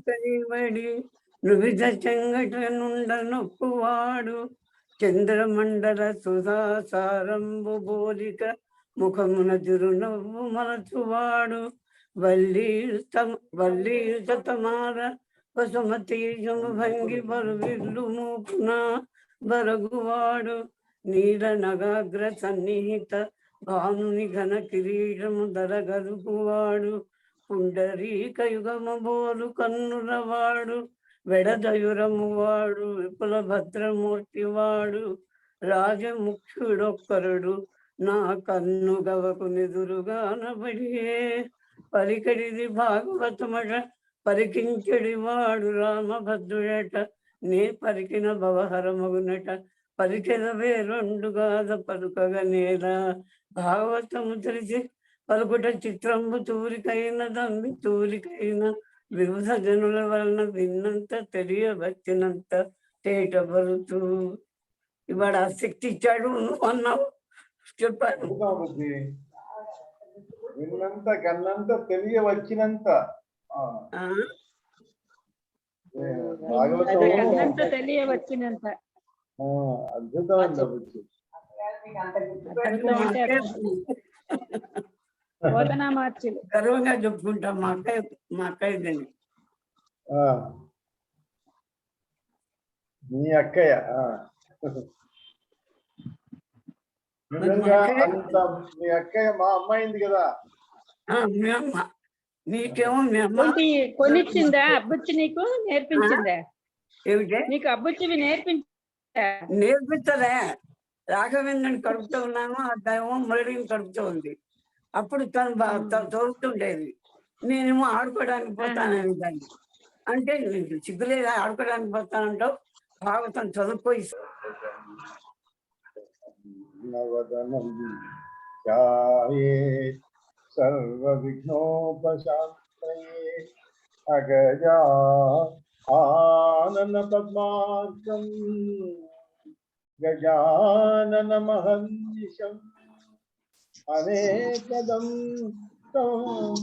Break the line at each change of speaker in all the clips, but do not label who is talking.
కైవడి నువిధ చెంగట నుండ నొప్పువాడు చంద్రమండల సుధాసారంబు బోలిక ముఖమున తిరునవ్వు మలచువాడు వల్లీతమార వసుమతీయము భంగి బరువిల్లు మూపున బరగువాడు నీల నగాగ్ర సన్నిహిత భానుని ఘన కిరీటము దరగలుపువాడు పుండరీక యుగము బోలు కన్నులవాడు వెడదయురము వాడు విపుల భద్రమూర్తి వాడు రాజముఖ్యుడొక్కరుడు నా కన్ను గవకు నిదురుగానబడియే పలికడిది భాగవతమట పరికించడి వాడు రామభద్రుడట నే పరికిన భవహరమగునట పరికెల వేరొండుగాద పలుకగనేలా భాగవతము తెలిసి పలుకుట చిత్రంబు తూరికైన దమ్మి తూరికైన వివిధ జనుల వలన విన్నంత తెలియవచ్చినంత తేటబరుతూ ఇవాడు ఆ శక్తి ఇచ్చాడు నువ్వు అన్నావు చెప్పాను.
విన్నంత కన్నంత తెలియవచ్చినంత
తెలియవచ్చినంత
అద్భుతమైన
గర్వంగా చెప్పుకుంటాం మా అక్కయ్యదండి.
మీ అక్కయ్య మీ అక్కయ్య మా అమ్మాయింది కదా.
నీకేమో మీ అమ్మ
కొనిచ్చిందా అబ్బుచ్చి నీకు నేర్పించిందా? ఏమిటే నీకు అబ్బుచ్చివి
నేర్పిస్తలే. రాఘవేంద్రని కడుపుతూ ఉన్నాను, ఆ దైవం మురళిని కడుపుతూ ఉంది. అప్పుడు తను తోడుతుండేది, నేనేమో ఆడుకోవడానికి పోతానని దాన్ని అంటే సిగ్గులేదా ఆడుకోవడానికి పోతానంటావు. భాగవతం చదువుకోయి
సర్వ విఘ్నోపశాంతయే అగజా ఆనన పద్మార్కం గజానన మహర్నిశం అనేకదం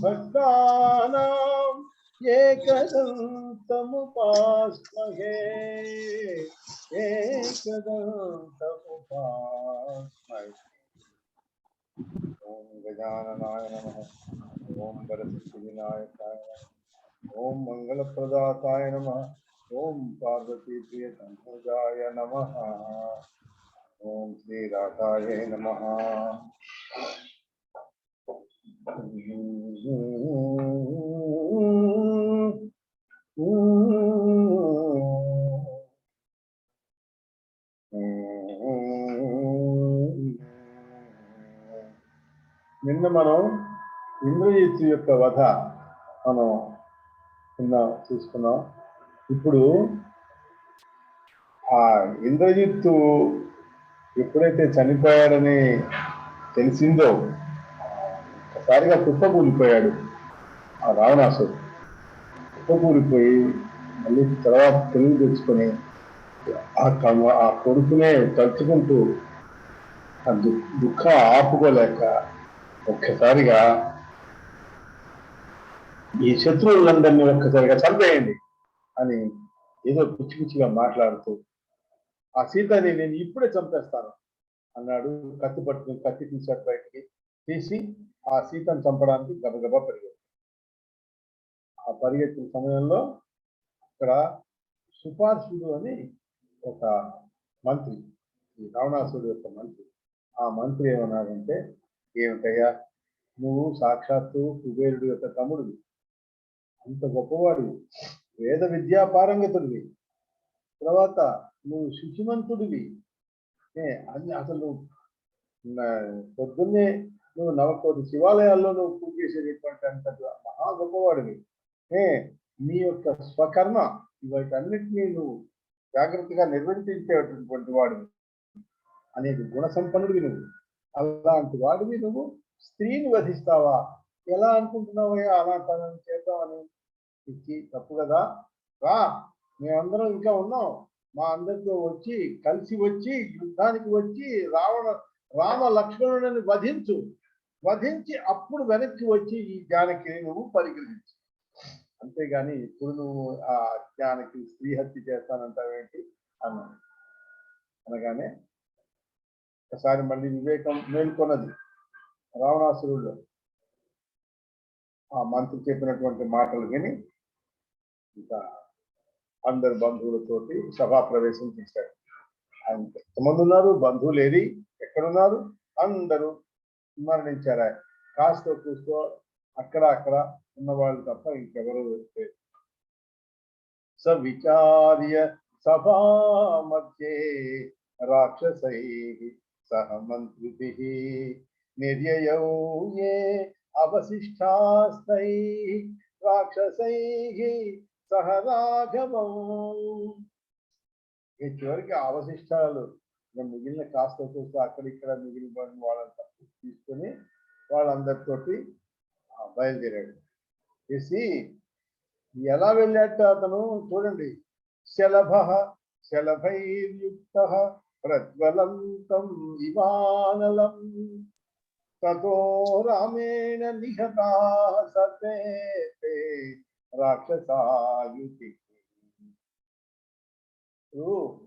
భక్తానాం ఏకదంతముపాస్మహే ఏకదంతముపాస్మహే. ఓం గజాననాయ నమః. ఓం వరసిద్ధివినాయకాయ నమః. ఓం మంగళప్రదాతాయ నమః. ఓం పార్వతీప్రియ సంభుజాయ నమః. ఓం శ్రీరాధాయ నమః. నిన్న మనం ఇంద్రజిత్తు యొక్క వధ మనం చూసుకున్నాం. ఇప్పుడు ఆ ఇంద్రజిత్తు ఎప్పుడైతే చనిపోయాడని తెలిసిందో ఒకసారిగా కుప్పకూలిపోయాడు. ఆ రావణాసుడు కుప్పకూలిపోయి మళ్ళీ తర్వాత తెలివి తెచ్చుకొని ఆ కొడుకునే తలుచుకుంటూ ఆ దుఃఖం ఆపుకోలేక ఒక్కసారిగా ఈ శత్రువులందరినీ ఒక్కసారిగా చంపేయండి అని ఏదో పిచ్చి పిచ్చిగా మాట్లాడుతూ ఆ సీతని నేను ఇప్పుడే చంపేస్తాను అన్నాడు. కత్తి పట్టుకుని కత్తి తీశాడు, బయటికి తీసి ఆ సీతను చంపడానికి గబగబా పరిగెత్తాడు. ఆ పరిగెత్తిన సమయంలో ఇక్కడ సుపార్షుడు అని ఒక మంత్రి, ఈ రావణాసుడు యొక్క మంత్రి, ఆ మంత్రి ఏమన్నాడంటే, ఏమిటయ్యా నువ్వు సాక్షాత్తు కుబేరుడు యొక్క తమ్ముడివి, అంత గొప్పవాడివి, వేద విద్యా పారంగతుడివి, తర్వాత నువ్వు శుచిమంతుడివి, అసలు పొద్దున్నే నువ్వు 9 శివాలయాల్లో నువ్వు పూజ చేసేటటువంటి అంత మహా గొప్పవాడివి, నీ యొక్క స్వకర్మ వీటన్నిటినీ నువ్వు జాగ్రత్తగా నిర్వర్తించేటటువంటి వాడివి, అనేది గుణ సంపన్నుడివి నువ్వు. అలాంటి వాడివి నువ్వు స్త్రీని వధిస్తావా? ఎలా అనుకుంటున్నావయ్యా అలా తనని చేద్దామని? ఇచ్చి తప్పు కదా, రా మేమందరం ఇంకా ఉన్నాం, మా అందరితో వచ్చి కలిసి వచ్చి యుద్ధానికి వచ్చి రామ లక్ష్మణుడిని వధించి అప్పుడు వెనక్కి వచ్చి ఈ జానకిని నువ్వు పరిగ్రహించు అంతేగాని ఇప్పుడు నువ్వు ఆ అజ్ఞానికి స్త్రీ హత్య చేస్తానంటావేంటి అన్నాడు. అనగానే ఒకసారి మళ్ళీ వివేకం మేల్కొన్నది రావణాసురుల్లో. ఆ మంత్రి చెప్పినటువంటి మాటలు విని ఇంకా అందరు బంధువులతోటి సభా ప్రవేశం చేశాడు. ఆయన ఎంతమంది ఉన్నారు, బంధువులు ఏది ఎక్కడున్నారు, అందరూ మరణించారు. కాస్త కూస్తో అక్కడ ఉన్నవాళ్ళు తప్ప ఇంకెవరు లేదు. సవిచార్య సభా మధ్యే రాక్షసై సహ మంత్రిభిః నిర్యయౌ ఏ అవశిష్టాస్తై రాక్షసైః సహ రాఘవం. ఈ చివరికి అవశిష్టాలు మిగిలిన కాస్త కూస్త అక్కడిక్కడ మిగిలిన వాళ్ళంతా తీసుకొని వాళ్ళందరితోటి బయలుదేరాడు. చేసి ఎలా వెళ్ళాట అతను చూడండి. శలభైర్యుక్త ప్రజ్వలంతం ఇవానలం తతో రామేణ నిహతా సతే రాక్షసాయుతి.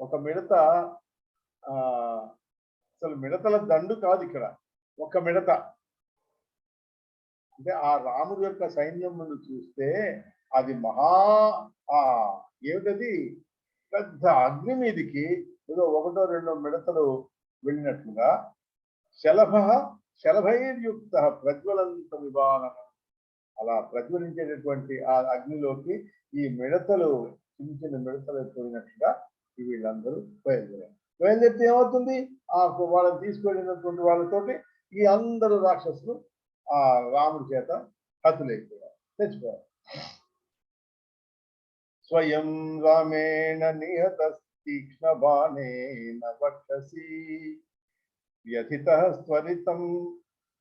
ఒక మిడత అసలు మిడతల దండు కాదు ఇక్కడ, ఒక మిడత. అంటే ఆ రాముడి యొక్క సైన్యం ముందు చూస్తే అది ఏమిటది పెద్ద అగ్ని మీదికి ఏదో ఒకటో రెండో మిడతలు వెళ్ళినట్లుగా శలభైర్యుక్త ప్రజ్వలంత వివాహం, అలా ప్రజ్వలించేటటువంటి ఆ అగ్నిలోకి ఈ మిడతలు చిన్న చిన్న మిడతలు పోయినట్లుగా వీళ్ళందరూ బయలుదేరితే ఏమవుతుంది, ఆ వాళ్ళని తీసుకెళ్ళినటువంటి వాళ్ళతోటి ఈ అందరూ రాక్షసులు ఆ రాముడి చేత హతులైపోయారు, తెచ్చిపోయారు. స్వయం రామేణ నిహత తీక్ష్ణ బాణేన వక్షసి వ్యథితః స్వరితం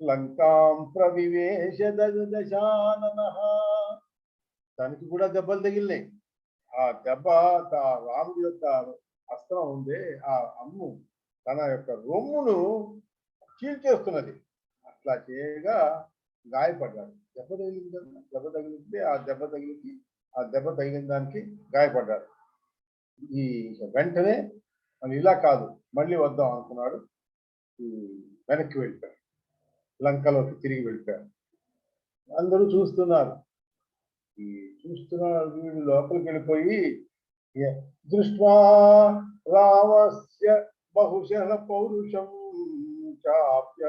లంకాం ప్రవివేశ దశాననః. దానికి కూడా దెబ్బలు తగిలినాయి. ఆ దెబ్బ రాముడి యొక్క అస్త్రం ఉందే, ఆ అమ్ము తన యొక్క రొమ్మును చీల్చేస్తున్నది. అట్లా చేయగా గాయపడ్డాడు. దెబ్బ తగిలింది, ఆ దెబ్బ తగిలిన దానికి గాయపడ్డాడు. ఈ వెంటనే మనం ఇలా కాదు మళ్ళీ వద్దాం అనుకున్నాడు. వెనక్కి వెళ్ళిపోయాడు, లంకలోకి తిరిగి వెళ్ళిపోయాడు. అందరూ చూస్తున్నారు. వీడు లోపలికి వెళ్ళిపోయి దృష్ట్వా రామస్య బహుశః పౌరుషం చాప్య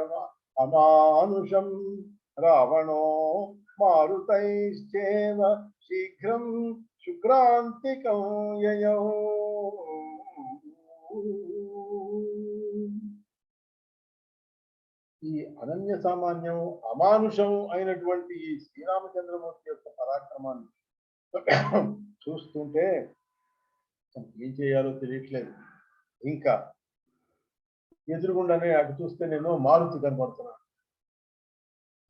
అమానుషం రావణో మారుతైశ్చేవ శీఘ్రం శుక్రాంతికం యయౌ. ఈ అనన్య సామాన్యం అమానుషం అయినటువంటి ఈ శ్రీరామచంద్రమూర్తి యొక్క పరాక్రమాన్ని చూస్తుంటే ఏం చేయాలో తెలియట్లేదు. ఇంకా ఎదురుగుండానే అటు చూస్తే నేను మారుతి కనపడుతున్నాను,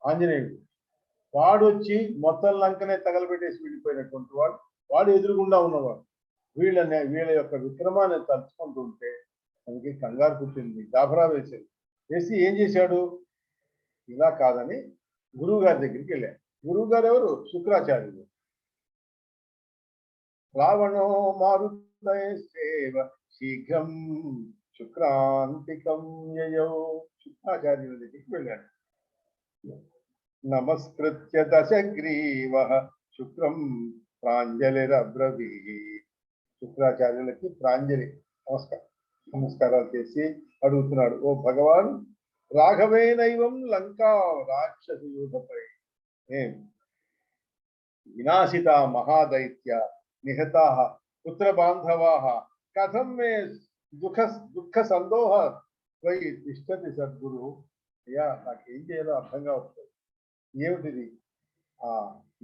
ఆంజనేయుడు. వాడు వచ్చి మొత్తం లంకనే తగలబెట్టేసి వెళ్ళిపోయినటువంటి వాడు ఎదురుగుండా ఉన్నవాడు. వీళ్ళ యొక్క విక్రమాన్ని తలుచుకుంటుంటే మనకి కంగారు పుట్టింది, గాభరా వేసి ఏం చేశాడు, ఇలా కాదని గురువు గారి దగ్గరికి వెళ్ళాడు. గురువు గారు ఎవరు? శుక్రాచార్యుడు. రావణో మారుతైశ్చేవ శీఘ్రం శుక్రాంతికం యయౌ. శుక్రాచార్యుల దగ్గరికి వెళ్ళాడు. నమస్కృత్య దశగ్రీవః శుక్రం ప్రాంజలిరబ్రవీత్. శుక్రాచార్యులకి ప్రాంజలి నమస్కారాలు చేసి అడుగుతున్నాడు, ఓ భగవాన్, రాఘవేనైవం లంకా రాక్షస యూధపై వినాశిత మహాదైత్య నిహతా పుత్ర బాంధవా కథం మే దుఃఖ సందోహ త్వయి తిష్టతి సద్గురు. అయ్యా, నాకేం చేయాలో అర్థం కావట్లేదు. ఏమిటిది?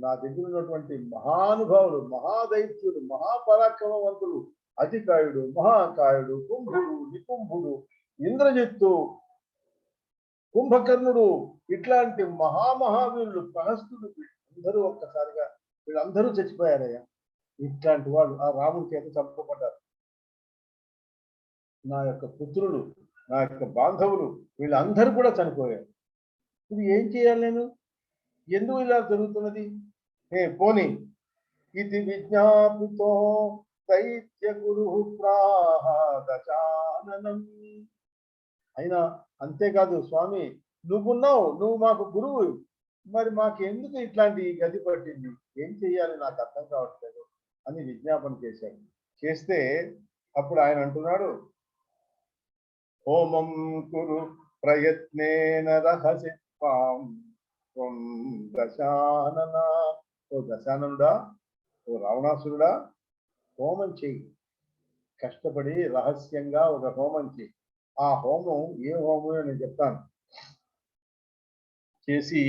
నా దగ్గర ఉన్నటువంటి మహానుభావులు, మహాదైత్యులు, మహాపరాక్రమవంతులు, అతికాయుడు, మహాకాయుడు, కుంభుడు, నికుంభుడు, ఇంద్రజిత్తు, కుంభకర్ణుడు, ఇట్లాంటి మహామహావీరులు, ప్రహస్తుడు, అందరూ ఒక్కసారిగా వీళ్ళందరూ చచ్చిపోయారయ్యా. ఇట్లాంటి వాళ్ళు ఆ రాముడి చేత చంపబడ్డారు. నా యొక్క పుత్రులు, నా యొక్క బాంధవులు, వీళ్ళందరూ కూడా చనిపోయారు. ఇది ఏం చేయాలి నేను? ఎందుకు ఇలా జరుగుతున్నది? పోని ఇది విజ్ఞాపితో దైత్య గురు ప్రాహ దశాననం. అయినా అంతేకాదు స్వామి, నువ్వు మాకు గురువు, మరి మాకెందుకు ఇట్లాంటి గతి పట్టింది, ఏం చెయ్యాలి నాకు అర్థం కావట్లేదు అని విజ్ఞాపన చేశాడు. చేస్తే అప్పుడు ఆయన అంటున్నాడు, హోమం కురు ప్రయత్నేన రహసి త్వం దశానన. ఓ దశాననుడా, ఓ రావణాసురుడా, హోమం చెయ్యి, కష్టపడి రహస్యంగా ఒక హోమం చెయ్యి. ఆ హోమం ఏ హోమం నేను చెప్తాను. చేసి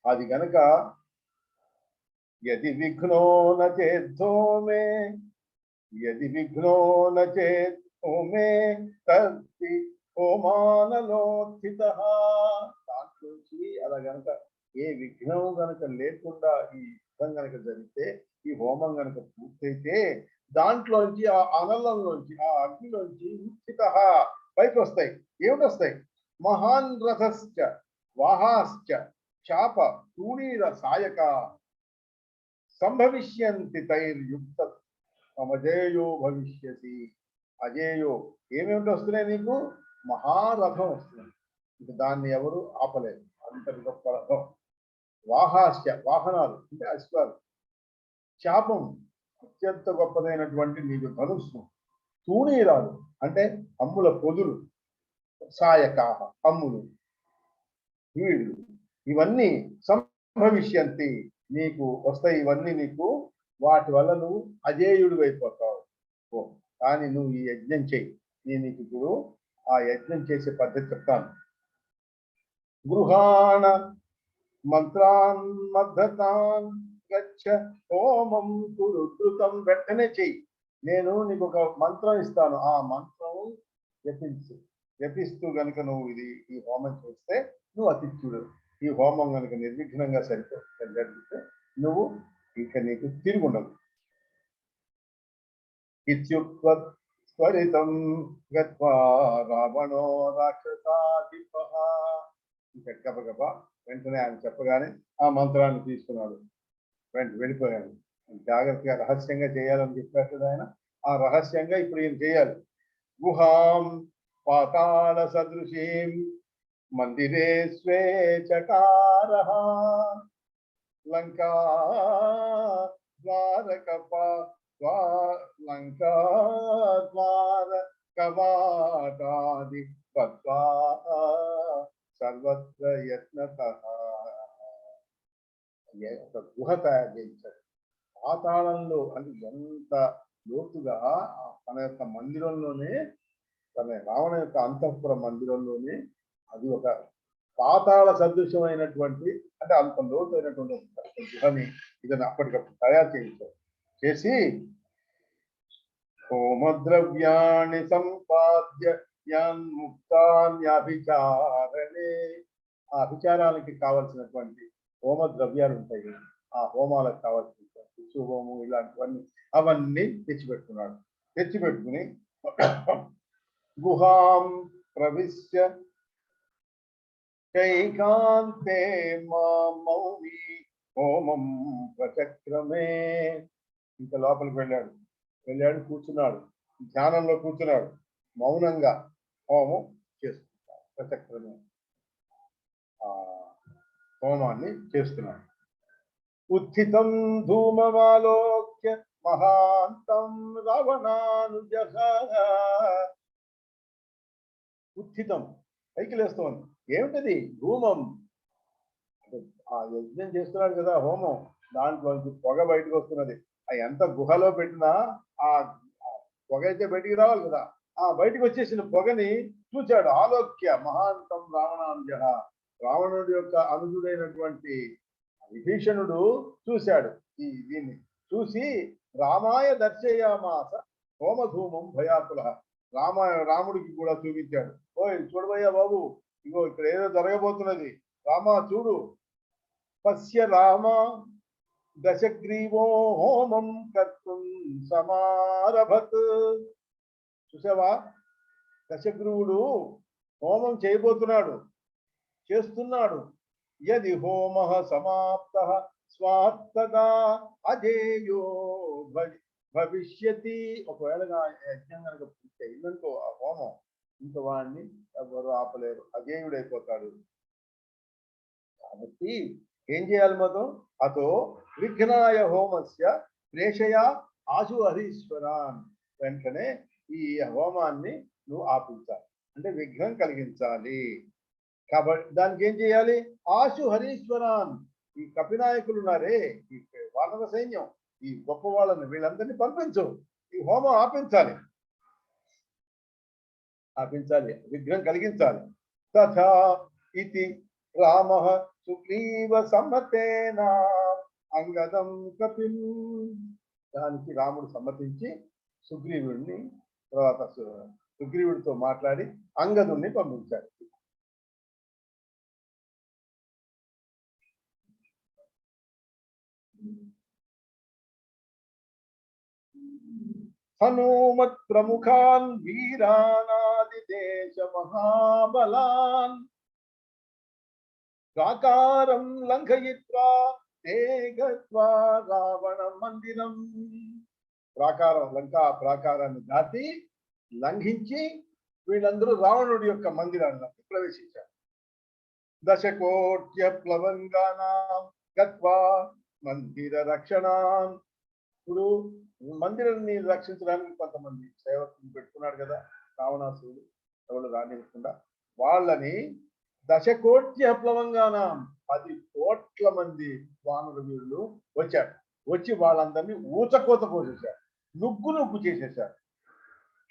అది గనక యది విఘ్నో నచేద్ధోమే తద్ది హోమానలోత్థిత. దాంట్లోంచి అలా గనక ఏ విఘ్నం గనక లేకుండా ఈ యుద్ధం గనక జరిగితే, ఈ హోమం గనక పూర్తయితే, దాంట్లోంచి ఆ అనలంలోంచి ఆ అగ్నిలోంచి ఉత్థిత పైకి వస్తాయి. ఏమిటి వస్తాయి? మహాన్ రథశ్చ వాహాశ్చ చాప తూణీర సాయక సంభవిష్యంతి తైర్యుక్త సమజేయో భవిష్యసి. అజేయో ఏమేమిటి వస్తున్నాయి నీకు? మహారథం వస్తుంది, ఇక దాన్ని ఎవరు ఆపలేరు, అంతటి గొప్ప రథం. వాహాశ్చ వాహనాలు అంటే అశ్వాలు, శాపం అత్యంత గొప్పదైనటువంటి నీకు ధనుస్సు, తూణీరాలు అంటే అమ్ముల పొదులు, సాయకాహ అమ్ములు, వీళ్ళు, ఇవన్నీ సంభవిష్యంతి నీకు వస్తాయి. ఇవన్నీ నీకు, వాటి వల్ల నువ్వు అజేయుడు అయిపోతావు. కానీ నువ్వు ఈ యజ్ఞం చెయ్యి. నీకు ఇప్పుడు ఆ యజ్ఞం చేసే పద్ధతి చెప్తాను. గృహాణ మంత్రాన్ మద్దతాన్ గచ్చ హోమం కురు ధృతం. వెంటనే చెయ్యి, నేను నీకు ఒక మంత్రం ఇస్తాను, ఆ మంత్రం జపిస్తూ గనుక నువ్వు ఈ హోమం చేస్తే నువ్వు అతిథ్యుడు. ఈ హోమం కనుక నిర్విఘ్నంగా జరిగితే నువ్వు ఇక నీకు తిరుగుండవు. ఇత్యుక్తం గత్వా రావణో రాక్షసాధిపః. ఇంకా గబగబ వెంటనే ఆయన చెప్పగానే ఆ మంత్రాన్ని తీసుకున్నాడు, వెళ్ళిపోయాడు. జాగ్రత్తగా రహస్యంగా చేయాలని చెప్పాడు ఆయన. ఆ రహస్యంగా ఇప్పుడు ఈయన చేయాలి. గుహాం పాతాళ సదృశీం మందిరే స్వే చకారః లంకా ద్వారకవాటాది పద్వా సర్వత్ర యత్నతః. ఒక గుహ తయారు చేయించాడు పాతాళంలో. అంటే ఎంత లోతుగా తన యొక్క మందిరంలోనే, తన రావణ యొక్క అంతఃపుర మందిరంలోనే అది ఒక పాతాళ సదృశ్యమైనటువంటి, అంటే అంత లోతైనటువంటి గుహని ఇతను అప్పటికప్పుడు తయారు చేయించాడు. చేసి హోమద్రవ్యాన్ని సంపాద్య ముక్తాన్యభిచారణే. ఆ అభిచారాలకి కావలసినటువంటి హోమ ద్రవ్యాలు ఉంటాయి, ఆ హోమాలకు కావాల్సినటువంటి శుభోము ఇలాంటివన్నీ అవన్నీ తెచ్చిపెట్టుకున్నాడు. తెచ్చిపెట్టుకుని గుహాం ప్రవిశ్య చైకాంతే మౌని హోమం ప్రచక్రమే. ఇంకా లోపలికి వెళ్ళాడు, కూర్చున్నాడు, ధ్యానంలో కూర్చున్నాడు, మౌనంగా హోమం చేస్తున్నాడు. ప్రచక్రమే హోమాన్ని చేస్తున్నాడు. ఉత్థితం ధూమమాలోక్య మహాంతం రావణానుజః. ఉత్థితం పైకి లేస్తోంది. ఏమిటది? ధూమం. ఆ యజ్ఞం చేస్తున్నాడు కదా హోమం, దాంట్లోంచి పొగ బయటకు వస్తున్నది. ఆ ఎంత గుహలో పెట్టినా ఆ పొగ అయితే బయటికి రావాలి కదా, ఆ బయటకు వచ్చేసిన పొగని చూశాడు. ఆలోక్య మహాంతం రావణానుజః. రావణుడి యొక్క అనుజుడైనటువంటి విభీషణుడు చూశాడు. దీన్ని చూసి రామాయ దర్శయామాస హోమధూమం భయాకుల. రాముడికి కూడా చూపించాడు. ఓయ్ చూడబోయ్యా బాబు, ఇగో ఇక్కడ ఏదో జరగబోతున్నది, రామా చూడు. పశ్య రామ దశగ్రీవో హోమం కర్తుం సమారభత్. చూసావా, దశగ్రీవుడు హోమం చేయబోతున్నాడు, చేస్తున్నాడు. యది హోమ సమాప్త స్వార్థదా అజేయో భవిష్యతి. ఒకవేళ యజ్ఞం కనుక పూర్తి అయిందనుకో ఆ హోమం, ఇంక వాడిని ఎవరు ఆపలేరు, అజేయుడైపోతాడు. కాబట్టి ఏం చేయాలి మొత్తం? అతో విఘ్నాయ హోమస్య ప్రేషయ ఆశు హరీశ్వరాన్. వెంటనే ఈ హోమాన్ని నువ్వు ఆపించాలి, అంటే విఘ్నం కలిగించాలి. కాబట్టి దానికి ఏం చేయాలి? ఆశు హరీశ్వరాన్, ఈ కపినాయకులు ఉన్నారే, ఈ వానర సైన్యం, ఈ గొప్ప వాళ్ళని వీళ్ళందరినీ పంపించు, ఈ హోమం ఆపించాలి, విఘ్నం కలిగించాలి. తథా ఇతి రామ సుగ్రీవ సమ్మతేన అంగదం కపిం. దానికి రాముడు సమ్మతించి సుగ్రీవుడిని, తర్వాత సుగ్రీవుడితో మాట్లాడి అంగదుణ్ణి పంపించాడు. హనుమత్ ప్రముఖాన్ వీరానాది దేశ మహాబలాన్ ప్రాకారం లంఘయిత్వా తే గత్వా రావణ మందిరం. ప్రాకారం, లంకా ప్రాకారాన్ని దాటి లంఘించి వీళ్ళందరూ రావణుడి యొక్క మందిరానికి ప్రవేశించారు. దశకోట్య ప్లవంగానాం గత్వా మందిర రక్షణాన్. ఇప్పుడు మందిరాన్ని రక్షించడానికి కొంతమంది సేవకులు పెట్టుకున్నాడు కదా రావణాసురుడు, ఎవరు రానివ్వకుండా. వాళ్ళని దశకోట్య ప్లవంగానాం 10 కోట్ల మంది వానర వీరులు వచ్చారు. వచ్చి వాళ్ళందరినీ ఊచకోత కోసేశారు, నుగ్గు చేసేశారు.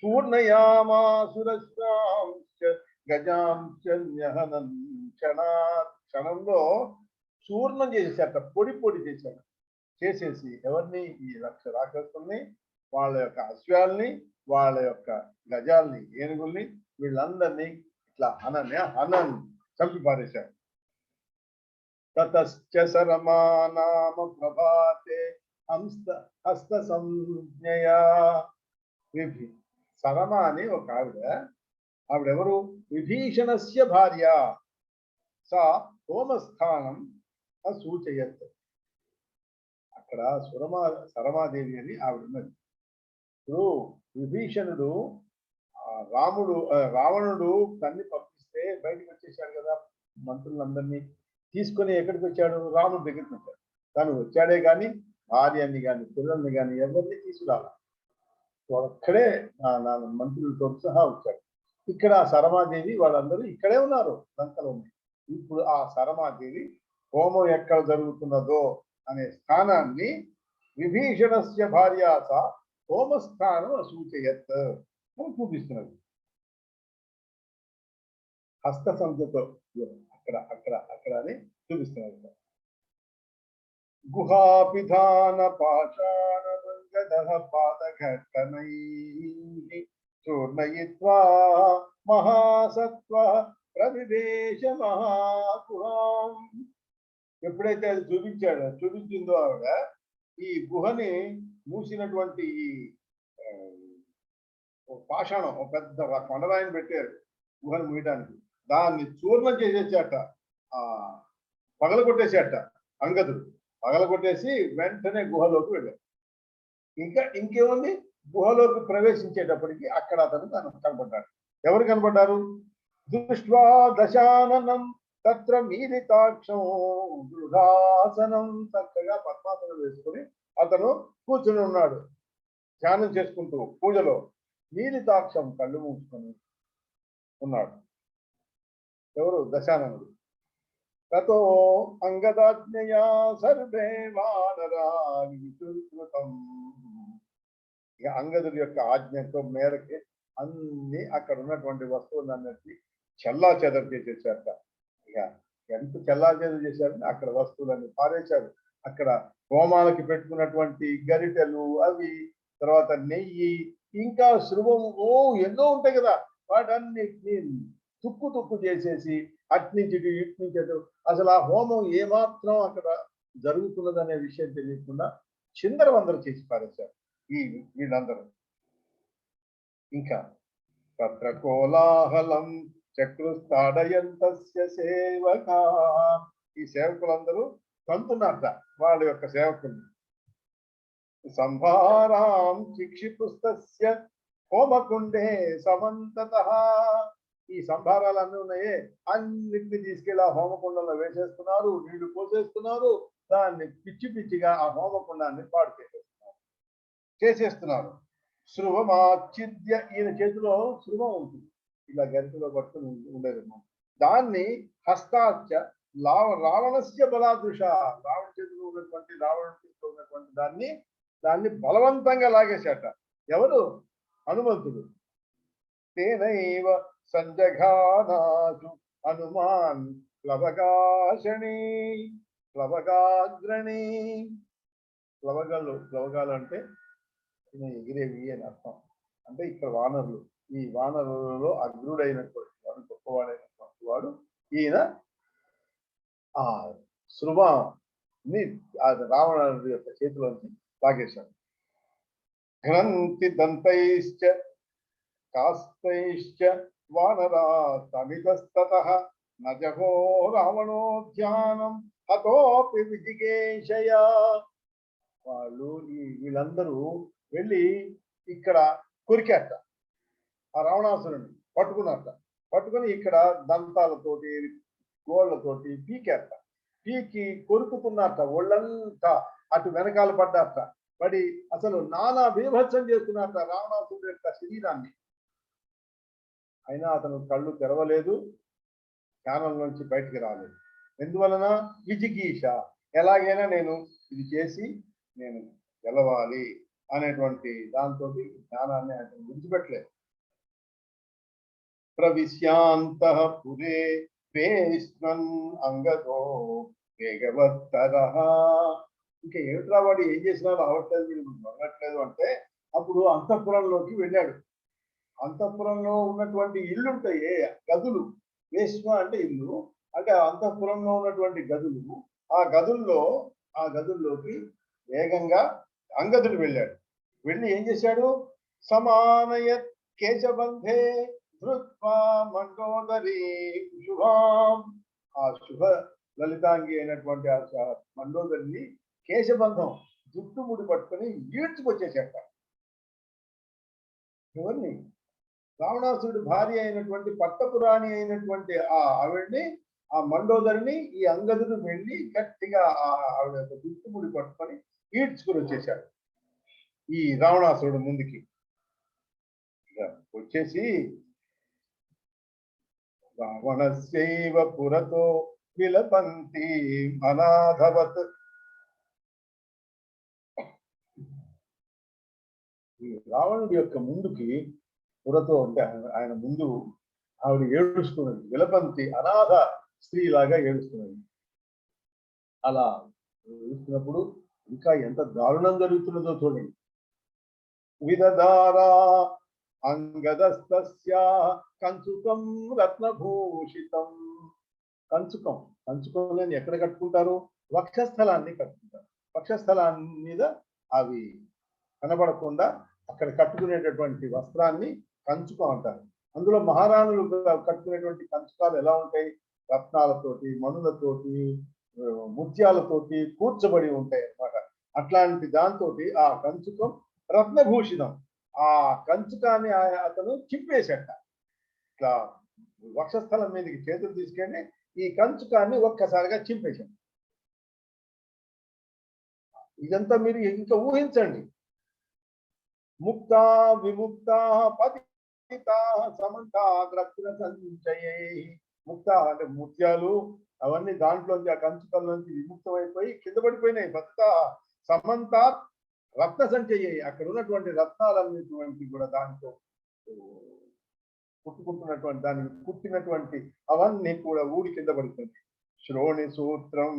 చూర్ణయామాసురశ్రాంశ్చ గజాంశ్చ న్యహనం క్షణంలో చూర్ణం చేసేసారట, పొడి చేశారు. చేసేసి ఎవరిని? ఈ లక్ష రాక్షసుల్ని, వాళ్ళ యొక్క అశ్వాల్ని, వాళ్ళ యొక్క గజాల్ని, ఏనుగుల్ని, వీళ్ళందరినీ ఇట్లా హనన్ చంపి పారేశారు. తతశ్చ శరమానామ ప్రభాతే హస్త సంజ్ఞయా విభి. శరమ అని ఒక ఆవిడెవరు? విభీషణస్య భార్య. సా హోమస్థానం సూచయత్. అక్కడ శరమాదేవి అని ఆవిడ ఉన్నది. ఇప్పుడు విభీషణుడు రావణుడు తన్ని పంపిస్తే బయటకు వచ్చేసాడు కదా, మంత్రులందరినీ తీసుకొని ఎక్కడికి వచ్చాడు? రాముడి దగ్గరికి వచ్చాడు. తను వచ్చాడే కానీ భార్యని కానీ పిల్లల్ని కానీ ఎవరిని తీసుకురాల, అక్కడే మంత్రులతో సహా వచ్చాడు. ఇక్కడ శరమాదేవి వాళ్ళందరూ ఇక్కడే ఉన్నారు, లంకలో ఉన్నాయి. ఇప్పుడు ఆ శరమాదేవి హోమం ఎక్కడ జరుగుతున్నదో అనే స్థానాన్ని విభీషణస్య భార్యాస హోమస్థానం సూచయత్ అని చూపిస్తున్నది. హస్త సంఖ్యతో అక్కడ అని చూపిస్తున్నది. గుహాపిధాన పాషాణ మంగళ పాదఘట్టనై చూర్ణయిత్వా మహాసత్వ ప్రవివేశ మహాగుహాం. ఎప్పుడైతే అది చూపించిందో ఆవిడ ఈ గుహని మూసినటువంటి ఈ పాషాణం, ఒక పెద్ద కొండరాయిని పెట్టారు గుహను మూయడానికి. దాన్ని చూర్ణం చేసేసాట, పగలగొట్టేసేట అంగదుడు. పగలగొట్టేసి వెంటనే గుహలోకి వెళ్ళాడు. ఇంకేముంది, గుహలోకి ప్రవేశించేటప్పటికి అక్కడ అతను కనపడ్డాడు. ఎవరు కనపడ్డారు? దృష్ట్వా దశాననం తత్ర మీలితాక్షం దృఢాసనం. చక్కగా పద్మాసనం వేసుకుని అతను కూర్చుని ఉన్నాడు, ధ్యానం చేసుకుంటూ పూజలో. మీలితాక్షం, కళ్ళు మూసుకొని ఉన్నాడు. ఎవరు? దశాననుడు. తతో అంగదాజ్ఞయా సర్వే వానరా విచృతం. ఇక అంగదుడి యొక్క ఆజ్ఞతో మేరకి అన్ని అక్కడ ఉన్నటువంటి వస్తువులన్నిటినీ చెల్లా చెదరు చేసేసారట. ఇక ఎంత చెల్లా చెదరు చేశారని అక్కడ వస్తువులన్నీ పారేశారు. అక్కడ హోమాలకి పెట్టుకున్నటువంటి గరిటెలు, అవి, తర్వాత నెయ్యి, ఇంకా శృభము, ఎన్నో ఉంటాయి కదా, వాటన్నిటినీ తుక్కు చేసేసి అట్నుంచి ఇట్నుంచి అటు, అసలు ఆ హోమం ఏమాత్రం అక్కడ జరుగుతున్నదనే విషయం తెలియకుండా చిందరవందర చేసి పారేశారు వీళ్ళందరూ. ఇంకా తత్ర కోలాహలం చక్రుస్తాడయంతస్య సేవకా. ఈ సేవకులందరూ తంతున్నట్ట వాళ్ళ యొక్క సేవకుల్ని. సంభారాం చిక్షిపుస్తస్య హోమకుండే సమంతతః. ఈ సంభారాలు అన్నీ ఉన్నాయే, అన్నిటిని తీసుకెళ్ళి ఆ హోమకుండంలో వేసేస్తున్నారు, నీళ్లు పోసేస్తున్నారు, దాన్ని పిచ్చి పిచ్చిగా ఆ హోమకుండాన్ని పాడు చేసేస్తున్నారు. శృవమాచ్ఛిద్య, ఈయన చేతిలో శృవం ఉంటుంది, ఇలా గరిటలో పట్టుకుని ఉండేది. దాన్ని హస్తాచ రావణస్య బలాదృష, రావణ చేతిలో ఉన్నటువంటి దాన్ని బలవంతంగా లాగేశాట. ఎవరు? హనుమంతుడు. తేనైవ సంజఘానాసు హనుమాన్ ప్లవగాషణి ప్లవగాగ్రణి. ప్లవగాలు అంటే ఎగిరేవి అని అర్థం. అంటే ఇక్కడ వానరులు, ఈ వానరులలో అగ్రుడైనటువంటి వాడు, గొప్పవాడైనటువంటి వాడు ఈయన ఆ శృభాన్ని రావణుడి యొక్క చేతిలోంచి లాగేశాడు. ఘ్నంతి దంతైశ్చ కాస్తైశ్చ వానరా తమితస్తతః నజహో రావణోధ్యానం హతోపి విజిగేషయా. వాళ్ళు వీళ్ళందరూ వెళ్ళి ఇక్కడ కొరికేట, ఆ రావణాసురుని పట్టుకుని ఇక్కడ దంతాలతోటి గోళ్లతోటి పీకి కొరుకుతున్నట్ట. ఒళ్ళంతా అటు వెనకాల పడ్డాట. పడి అసలు నానా బీభత్సం చేస్తున్నట్ట రావణాసురుడు యొక్క శరీరాన్ని. అయినా అతను కళ్ళు తెరవలేదు, జ్ఞానం నుంచి బయటికి రాలేదు. ఎందువలన? విజిగీష, ఎలాగైనా నేను ఇది చేసి నేను గెలవాలి అనేటువంటి దాంతో జ్ఞానాన్ని అతను విడిచిపెట్టలేదు. ప్రవిశ్యాంతః పురే వేష్ణన్ అంగదో వేగవత్తరః. ఇంకా ఏమిట్రా వాడు ఏం చేసినా రావట్లేదు, వీడు మొదలట్లేదు అంటే అప్పుడు అంతఃపురంలోకి వెళ్ళాడు. అంతఃపురంలో ఉన్నటువంటి ఇల్లుంటాయి, గదులు. వేష్మ అంటే ఇల్లు, అంటే అంతఃపురంలో ఉన్నటువంటి గదులు. ఆ గదుల్లోకి వేగంగా అంగదుడు వెళ్ళాడు. వెళ్ళి ఏం చేశాడు? సమానయ కేశబంధే ధృత్వా మండోదరి శుభాం. ఆ శుభ లలితాంగి అయినటువంటి ఆ మండోదరిని కేశబంధం, జుట్టు ముడి పట్టుకుని ఈడ్చుకొచ్చేసాట. ఎవరిని? రావణాసురుడి భార్య అయినటువంటి పట్టపురాణి అయినటువంటి ఆవిడ్ని, ఆ మండోదరిని ఈ అంగదుడు వెళ్ళి గట్టిగా ఆవిడ యొక్క జుట్టు ముడి పట్టుకొని ఈడ్చుకుని వచ్చేసాడు ఈ రావణాసురుడు ముందుకి. వచ్చేసి రావణస్యైవ పురతో విలపంతి అనాథవత్. ఈ రావణుడి యొక్క ముందుకి, పురతో అంటే ఆయన ముందు ఆవిడ ఏడుస్తున్నది. విలపంతి, అనాథ స్త్రీలాగా ఏడుస్తున్నది. అలా ఏడుస్తున్నప్పుడు ఇంకా ఎంత దారుణం జరుగుతున్నదో చూడండి. విదధారా అంగదస్తస్య కంచుకం రత్నభూషితం. కంచుకంలోని ఎక్కడ కట్టుకుంటారు? వక్షస్థలాన్ని కట్టుకుంటారు. వక్షస్థలాన్ని మీద అవి కనబడకుండా అక్కడ కట్టుకునేటటువంటి వస్త్రాన్ని కంచుకం అంటారు. అందులో మహారాణులు కట్టుకునేటువంటి కంచుకాలు ఎలా ఉంటాయి? రత్నాలతోటి, మణులతోటి, ముత్యాలతోటి కూర్చబడి ఉంటాయి అన్నమాట. అట్లాంటి దాంతో ఆ కంచుకం రత్నభూషితం. ఆ కంచుకాన్ని అతను చింపేశాట. ఇట్లా వక్షస్థలం మీదకి చేతులు తీసుకెళ్ళి ఈ కంచుకాన్ని ఒక్కసారిగా చింపేశాడు. ఇదంతా మీరు ఇంకా ఊహించండి. ముక్త విముక్త పతిత సమంతాగ్రత్న సంచయై. ముక్త అంటే ముత్యాలు అవన్నీ దాంట్లోంచి, ఆ కంచుకల నుంచి విముక్తమైపోయి కింద పడిపోయినాయి. పతిత సమంతాత్ రత్న సంచయై. అక్కడ ఉన్నటువంటి రత్నాలన్నిటువంటి కూడా దాంట్లో కుట్టుకుంటున్నటువంటి, దానికి కుట్టినటువంటి అవన్నీ కూడా ఊడి కింద పడుతుంది. శ్రోణి సూత్రం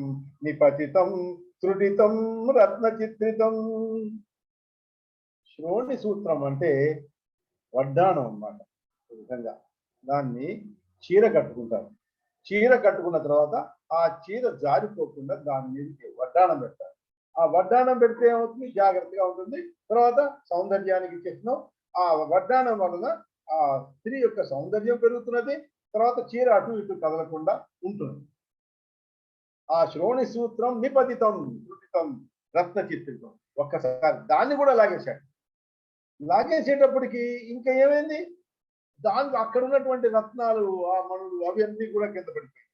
నిపతితం త్రుటితం రత్న చిత్రితం. శ్రోణి సూత్రం అంటే వడ్డాణం అన్నమాట. విధంగా దాన్ని చీర కట్టుకుంటారు. చీర కట్టుకున్న తర్వాత ఆ చీర జారిపోకుండా దాని మీదకి వడ్డాణం పెడతారు. ఆ వడ్డాణం పెడితే ఏమవుతుంది? జాగ్రత్తగా ఉంటుంది. తర్వాత సౌందర్యానికి చిహ్నం. ఆ వడ్డాణం వలన ఆ స్త్రీ యొక్క సౌందర్యం పెరుగుతున్నది. తర్వాత చీర అటు ఇటు కదలకుండా ఉంటుంది. ఆ శ్రోణి సూత్రం నిపతితం కృతితం రత్న చిత్రితం. ఒక్కసారి దాన్ని కూడా లాగేశాడు. లాగేసేటప్పటికి ఇంకా ఏమైంది, దాంట్లో అక్కడ ఉన్నటువంటి రత్నాలు, ఆ మణులు అవన్నీ కూడా కింద పడిపోయాయి.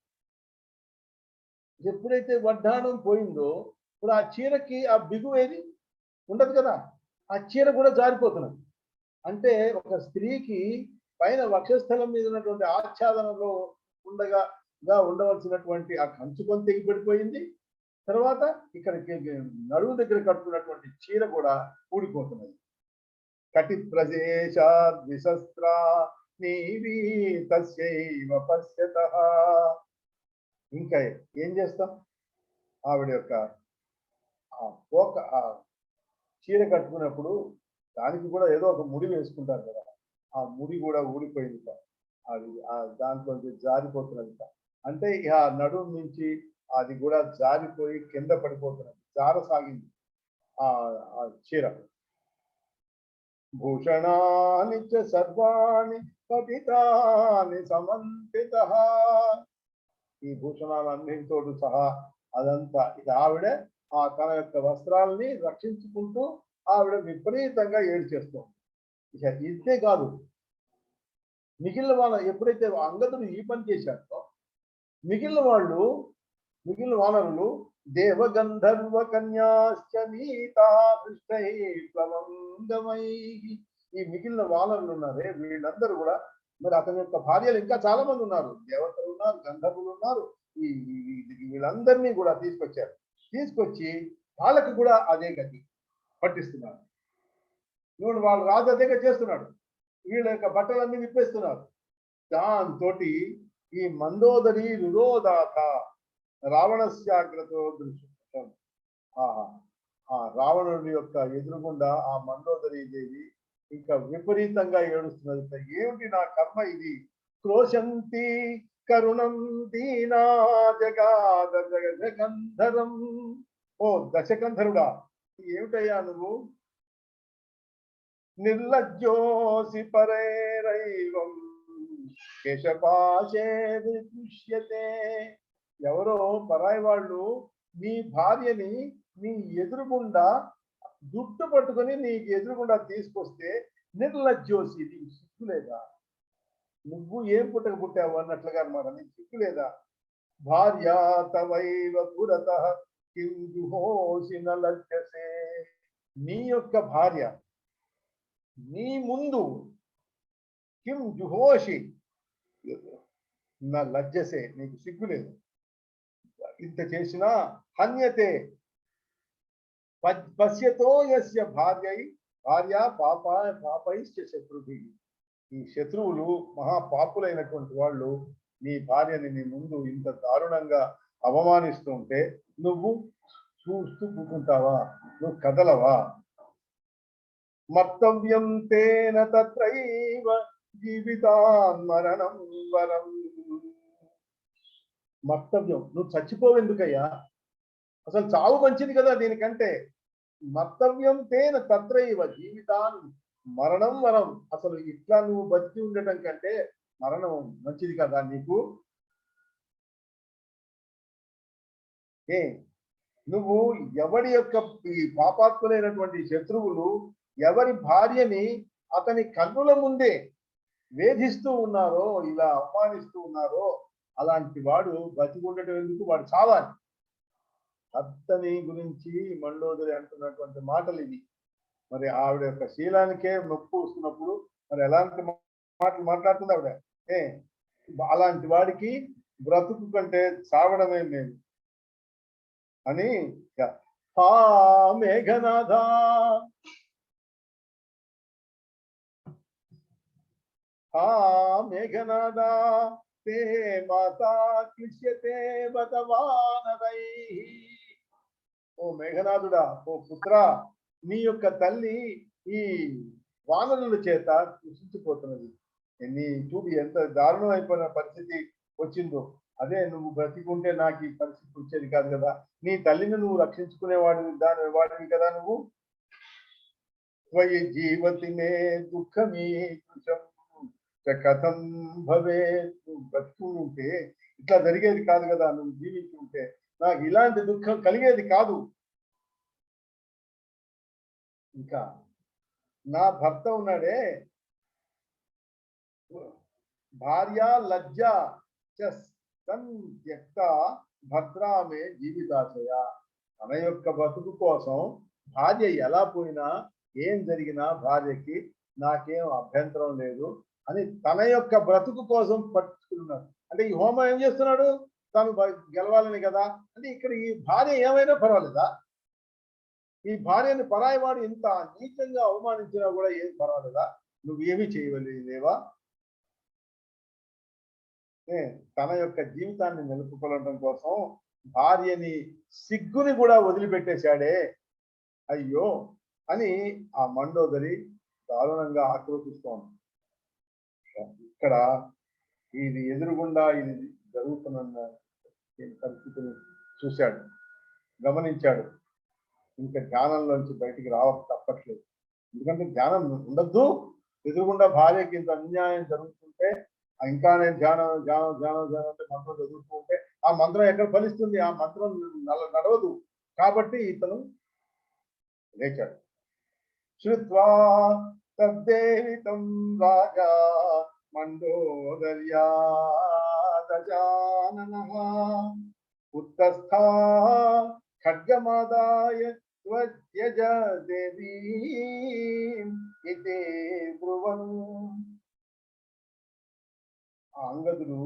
ఎప్పుడైతే వడ్డాణం పోయిందో ఇప్పుడు ఆ చీరకి ఆ బిగు ఏది ఉండదు కదా, ఆ చీర కూడా జారిపోతున్నది. అంటే ఒక స్త్రీకి పైన వక్షస్థలం మీద ఉన్నటువంటి ఆచ్ఛాదనలో ఉండవలసినటువంటి ఆ కంచుకొని తెగిపడిపోయింది. తర్వాత ఇక్కడ నడుము దగ్గర కట్టుకున్నటువంటి చీర కూడా ఊడిపోతున్నది. కటి ప్రదేశాద్విశస్త్రా నీవీతస్యైవ పశ్యతః. ఇంకా ఏం చేస్తాం, ఆవిడ యొక్క ఆ చీర కట్టుకున్నప్పుడు దానికి కూడా ఏదో ఒక ముడి వేసుకుంటారు కదా, ఆ ముడి కూడా ఊడిపోయింది. అది దాంట్లో జారిపోతున్నది. అంటే ఆ నడుము నుంచి అది కూడా జారిపోయి కింద పడిపోతున్నది, జారసాగింది ఆ చీర. భూషణాని చ సర్వాణి పతితాని సమంతితః. ఈ భూషణాలన్నిటితో సహా అదంతా ఇక ఆవిడ తన యొక్క వస్త్రాలని రక్షించుకుంటూ ఆవిడ విపరీతంగా ఏడ్చేస్తుంది. ఇక ఇంతే కాదు, మిగిలిన వాళ్ళ ఎప్పుడైతే అంగదుడు ఈ పని చేశాడో మిగిలిన వానరులు దేవగంధర్వ కన్యాశ్చ నీతా ప్లవంగమై. ఈ మిగిలిన వానరులు ఉన్నారే వీళ్ళందరూ కూడా మరి అతని యొక్క భార్యలు ఇంకా చాలా మంది ఉన్నారు, దేవతలు ఉన్నారు, గంధర్వులు ఉన్నారు. వీళ్ళందరినీ కూడా తీసుకొచ్చి వాళ్ళకి కూడా అదే గతి పట్టిస్తున్నారు. ఇప్పుడు వాళ్ళు రాజు అదేగా చేస్తున్నాడు, వీళ్ళ యొక్క బట్టలన్నీ విప్పేస్తున్నారు. దాంతో ఈ మందోదరి రురోదాత రావణస్యాగ్రతో దృశ్యం. రావణుడి యొక్క ఎదురుగుండా ఆ మందోదరి దేవి ఇంకా విపరీతంగా ఏడుస్తున్నది. ఏమిటి నా కర్మ ఇది, క్రోశంతి కరుణం దీనా జగాద జగంధరం. ఓ దశకంధరుడా, ఏమిటయ్యా నువ్వు, నిర్లజ్జోసి పరైరైవం కేశపాశే దృశ్యతే. ఎవరో పరాయి వాళ్ళు నీ భార్యని నీ ఎదురుగుండా జుట్టు పట్టుకొని నీకు ఎదురుగుండా తీసుకొస్తే నిర్లజ్జోసి, నీకు సిగ్గులేదా, నువ్వు ఏం పుట్టక పుట్టావు అన్నట్లుగా అనమాట, నీకు సిగ్గులేదా. భార్య తవైవ పురతః కిం జుహోసి న లజ్జసే. నీ యొక్క భార్య నీ ముందు కిం జుహోషి నా లజ్జసే, నీకు సిగ్గులేదు. ఇంత చేసినా హన్యతే పశ్యతో యస్య భార్య పాపైశ్చ శత్రుభి. ఈ శత్రువులు మహాపాపులైనటువంటి వాళ్ళు నీ భార్యని నీ ముందు ఇంత దారుణంగా అవమానిస్తుంటే నువ్వు చూస్తూ కూర్చుంటావా, నువ్వు కదలవా. మర్తవ్యం తేన తత్రైవ జీవితాన్ మరణం వరం. మర్తవ్యం, నువ్వు చచ్చిపోవెందుకయ్యా, అసలు చావు మంచిది కదా దీనికంటే. మర్తవ్యం తేన తత్రైవ జీవితాన్ మరణం వరం. అసలు ఇట్లా నువ్వు బతికి ఉండటం కంటే మరణం మంచిది కదా నీకు. నువ్వు ఎవరి యొక్క ఈ పాపాత్ములైనటువంటి శత్రువులు ఎవరి భార్యని అతని కన్నుల ముందే వేధిస్తూ ఉన్నారో, ఇలా అవమానిస్తూ ఉన్నారో, అలాంటి వాడు బతికి ఉండటం ఎందుకు, వాడు చావాలి. అతని గురించి మండోదరి అంటున్నటువంటి మాటలు ఇవి. మరి ఆవిడ యొక్క శీలానికే నొప్పు వస్తున్నప్పుడు మరి ఎలాంటి మాటలు మాట్లాడుతుంది ఆవిడ. అలాంటి వాడికి బ్రతుకు కంటే చావడమే మేలు అని. మేఘనాథ మేఘనాథ తే మాతా క్లిశ్యతే బతవానరై. ఓ మేఘనాథుడా, ఓ పుత్ర, నీ యొక్క తల్లి ఈ వానరుల చేత కృషించిపోతున్నది. నీ చూడు ఎంత దారుణం అయిపోయిన పరిస్థితి వచ్చిందో. అదే నువ్వు బ్రతికుంటే నాకు ఈ పరిస్థితి వచ్చేది కాదు కదా. నీ తల్లిని నువ్వు వాడివి కదా నువ్వు. త్వయి జీవతి మే దుఃఖమీ కృషం కథం భవే. నువ్వు బ్రతుకుంటే ఇట్లా జరిగేది కాదు కదా, నువ్వు జీవించుంటే నాకు ఇలాంటి దుఃఖం కలిగేది కాదు. ఇంకా నా భర్త ఉన్నాడే, భార్య లజ్జ త్యక్త భద్రామే జీవితాశయ. తన యొక్క బతుకు కోసం భార్య ఎలా పోయినా ఏం జరిగినా భార్యకి నాకేం అభ్యంతరం లేదు అని తన యొక్క బ్రతుకు కోసం పట్టుకున్నాడు. అంటే ఈ హోమం ఏం చేస్తున్నాడు? తను గెలవాలని కదా. అంటే ఇక్కడ ఈ భార్య ఏమైనా పర్వాలేదా? ఈ భార్యని పరాయివాడు ఇంత నీచంగా అవమానించినా కూడా ఏం పర్వాలేదా? నువ్వేమీ చేయలేవా? తన యొక్క జీవితాన్ని నిలుపుకోవడం కోసం భార్యని సిగ్గుని కూడా వదిలిపెట్టేశాడే, అయ్యో అని ఆ మండోదరి దారుణంగా ఆక్రోశిస్తోంది. ఇక్కడ ఇది ఎదురుగుండా ఇది జరుగుతున్న పరిస్థితిని చూశాడు, గమనించాడు. ఇంకా ధ్యానంలోంచి బయటికి రావక తప్పట్లేదు. ఎందుకంటే ధ్యానం ఉండద్దు. ఎదురుగుండా భార్యకి ఇంత అన్యాయం జరుగుతుంటే ఇంకా నేను ధ్యానం ధ్యానం ధ్యానం ధ్యానం అంటే మంత్రం చదువుతూ ఉంటే ఆ మంత్రం ఎక్కడ ఫలిస్తుంది? ఆ మంత్రం నడవదు. కాబట్టి ఇతను లేచాడు. శ్రుత్వా తద్దేవితం రాజా మండోదర్యా దశాననః ఉత్తస్థా ఖడ్గమాదాయ త్వత్యజ దేవీ ఇతే బ్రువన్. ఆ అంగదుడు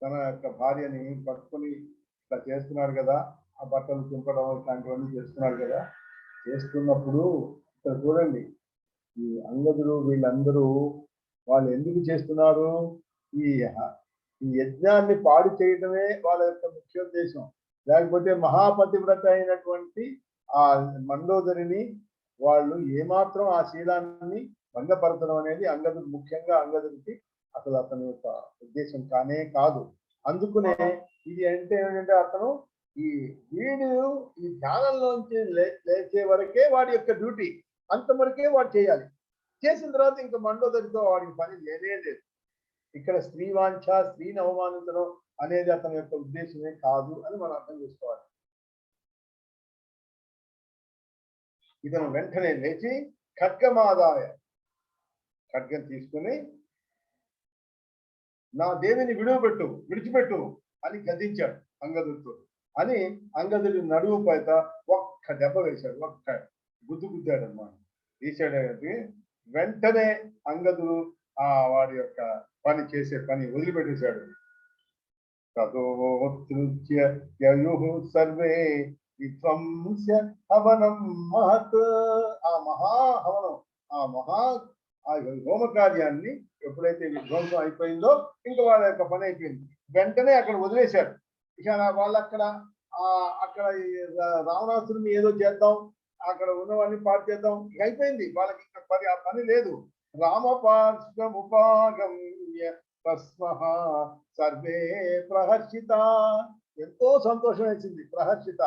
తన యొక్క భార్యని పట్టుకొని ఇట్లా చేస్తున్నాడు కదా, ఆ బట్టలు చింపడం ఇట్లాంటివన్నీ చేస్తున్నాడు కదా. చేస్తున్నప్పుడు ఇక్కడ చూడండి, ఈ అంగదుడు వీళ్ళందరూ వాళ్ళు ఎందుకు చేస్తున్నారు? ఈ యజ్ఞాన్ని పాడు చేయడమే వాళ్ళ యొక్క ముఖ్యోద్దేశం. లేకపోతే మహాపతివ్రత అయినటువంటి ఆ మండోదరిని వాళ్ళు ఏమాత్రం ఆ శీలాన్ని భంగపరచడం అనేది అంగదుడు ముఖ్యంగా అంగదుడికి అసలు అతని యొక్క ఉద్దేశం కానే కాదు. అందుకునే ఇది అంటే ఏంటంటే అతను వీడు ఈ ధ్యానంలోంచి లేచే వరకే వాడి యొక్క డ్యూటీ, అంతవరకే వాడు చేయాలి. చేసిన తర్వాత ఇంకా మండోదరితో వాడికి పని లేదే లేదు. ఇక్కడ స్త్రీవాంఛ, స్త్రీని అవమానించడం అనేది అతని యొక్క ఉద్దేశమే కాదు అని మనం అర్థం చేసుకోవాలి. ఇతను వెంటనే లేచి ఖడ్గమాదాయ, ఖడ్గం తీసుకుని నా దేవిని విడిచిపెట్టు అని గద్దించాడు అంగదుడితో. అని అంగదుడి నడుము పైత ఒక్క దెబ్బ వేశాడు, ఒక్క గుద్దాడు అన్నమాట. తీసాడంటే వెంటనే అంగదుడు వాడి యొక్క చేసే పని వదిలిపెట్టేశాడు. తదోత్సృజ్య యయుః సర్వే విధ్వంస్య హవనం మహత్. ఆ మహాహవనం, ఆ హోమ కార్యాన్ని ఎప్పుడైతే విధ్వంసం అయిపోయిందో ఇంకా వాళ్ళ యొక్క పని అయిపోయింది. వెంటనే అక్కడ వదిలేశాడు. ఇక వాళ్ళు అక్కడ రావణాసురుని ఏదో చేద్దాం, అక్కడ ఉన్నవన్నీ పాటు చేద్దాం, ఇక అయిపోయింది. వాళ్ళకి ఇంకా ఆ పని లేదు. రామపార్శ్వముపాగమ్య తస్మః సర్వే ప్రహర్షిత. ఎంతో సంతోషం వేసింది. ప్రహర్షిత